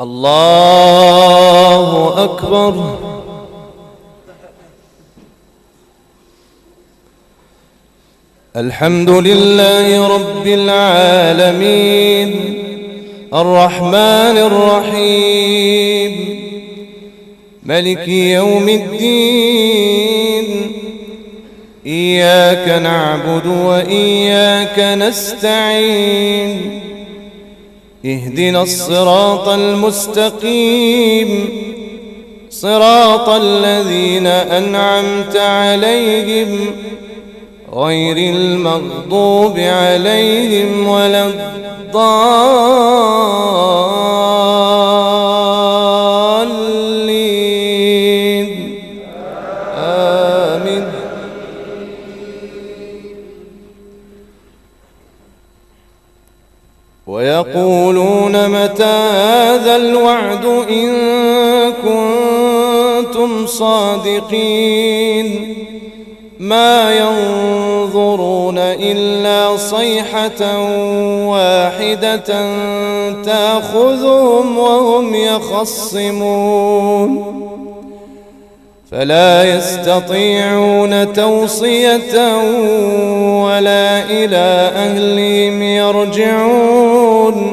الله أكبر. الحمد لله رب العالمين الرحمن الرحيم ملك يوم الدين. إياك نعبد وإياك نستعين. اهدنا الصراط المستقيم صراط الذين أنعمت عليهم غير المغضوب عليهم ولا الضالين. آمين. ويقولون متى هذا الوعد إن كنتم صادقين. ما ينظرون إلا صيحة واحدة تأخذهم وهم يخصمون فلا يستطيعون توصية ولا إلى أهلهم يرجعون.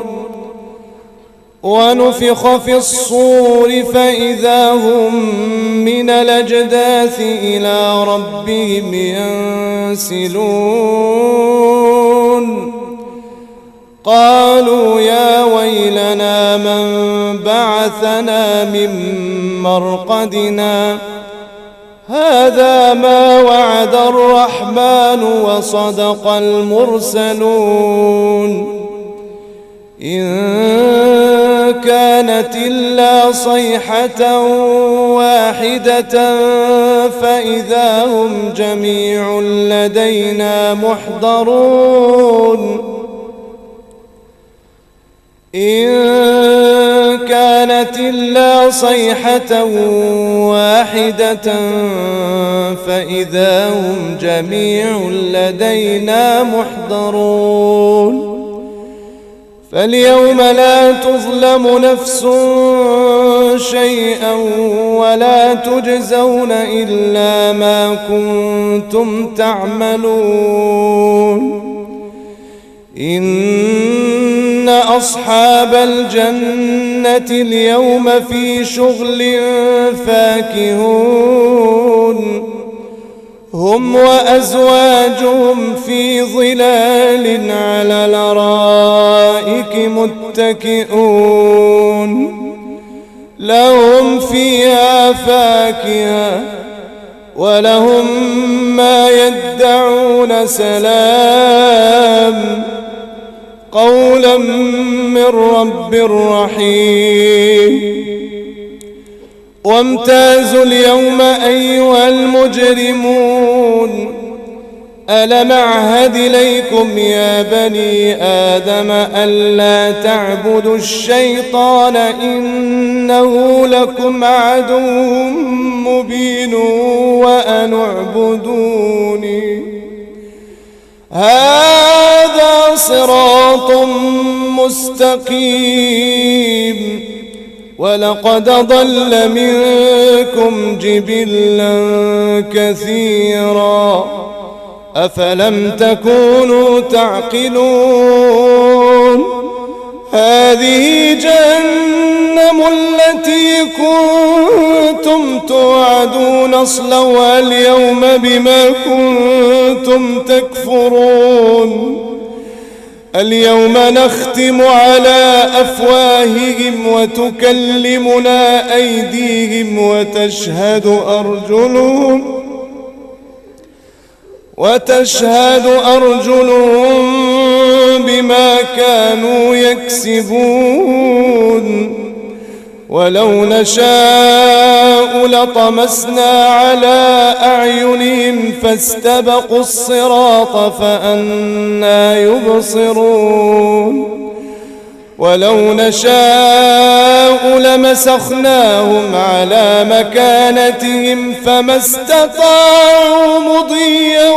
ونفخ في الصور فإذا هم من الأجداث إلى ربهم ينسلون. قالوا يا ويلنا من بعثنا من مرقدنا هذا ما وعد الرحمن وصدق المرسلون. إن كانت إلا صيحة واحدة فإذا هم جميع لدينا محضرون. إن كانت إلا صيحة واحدة فإذا هم جميع لدينا محضرون. فاليوم لا تظلم نفس شيئا ولا تجزون إلا ما كنتم تعملون. إن أصحاب الجنة اليوم في شغل فاكهون. هم وأزواجهم في ظلال على الأرائك متكئون. لهم فيها فاكهة ولهم ما يدعون. سلام قولا من رب رحيم. وامتازوا اليوم أيها المجرمون ألم أعهد إليكم يا بني آدم ألا تعبدوا الشيطان إنه لكم عدو مبين وأن اعبدوني هذا صراط مستقيم. ولقد ضل منكم جبلا كثيرا أفلم تكونوا تعقلون. هذه جهنم التي كنتم توعدون اصلوها اليوم بما كنتم تكفرون. اليوم نختم على أفواههم وتكلمنا أيديهم وتشهد أرجلهم بما كانوا يكسبون. ولو نشاء لطمسنا على أعينهم فاستبقوا الصراط فأنى يبصرون. ولو نشاء لمسخناهم على مكانتهم فما استطاعوا مضيا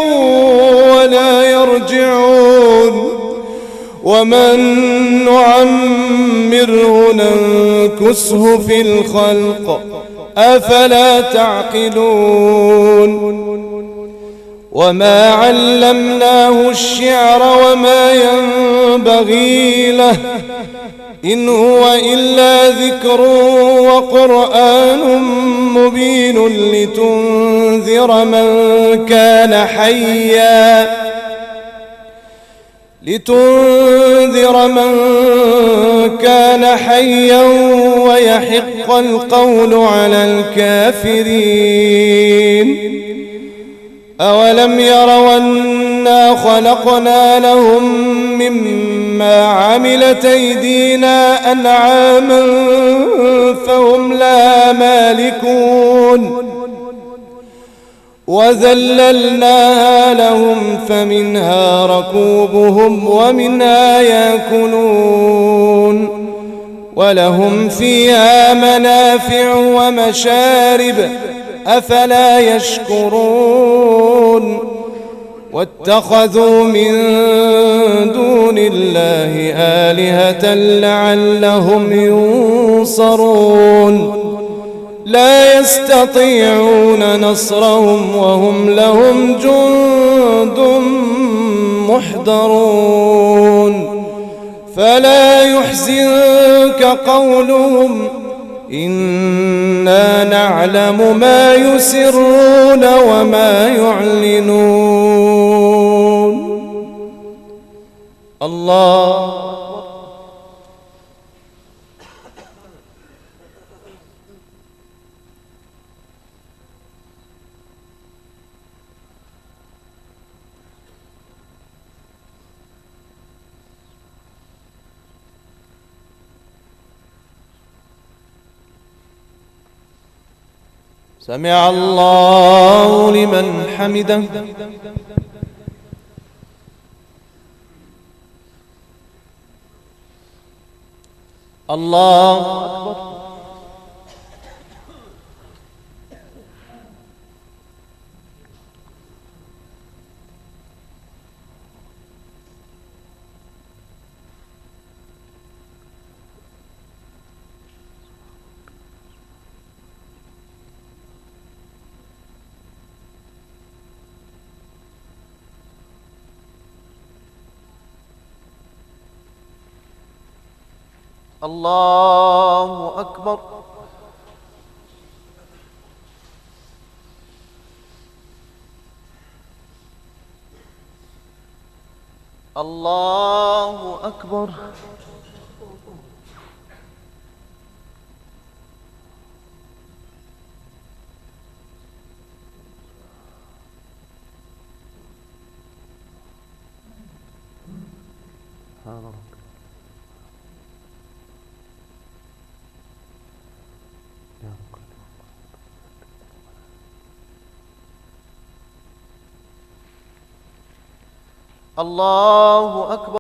ولا يرجعون. ومن نعمره ننكسه في الخلق أفلا تعقلون وما علمناه الشعر وما ينبغي له إن هو إلا ذكر وقرآن مبين لتنذر من كان حيا ويحق القول على الكافرين أولم يروا أنا خلقنا لهم مما عملت أيدينا أنعاما فهم لها مالكون وذللناها لهم فمنها ركوبهم ومنها يأكلون ولهم فيها منافع ومشارب أفلا يشكرون واتخذوا من دون الله آلهة لعلهم ينصرون لا يستطيعون نصرهم وهم لهم جند محضرون فلا يحزنك قولهم إنا نعلم ما يسرون وما يعلنون الله سمع الله لمن حمده الله أكبر الله أكبر الله أكبر الله أكبر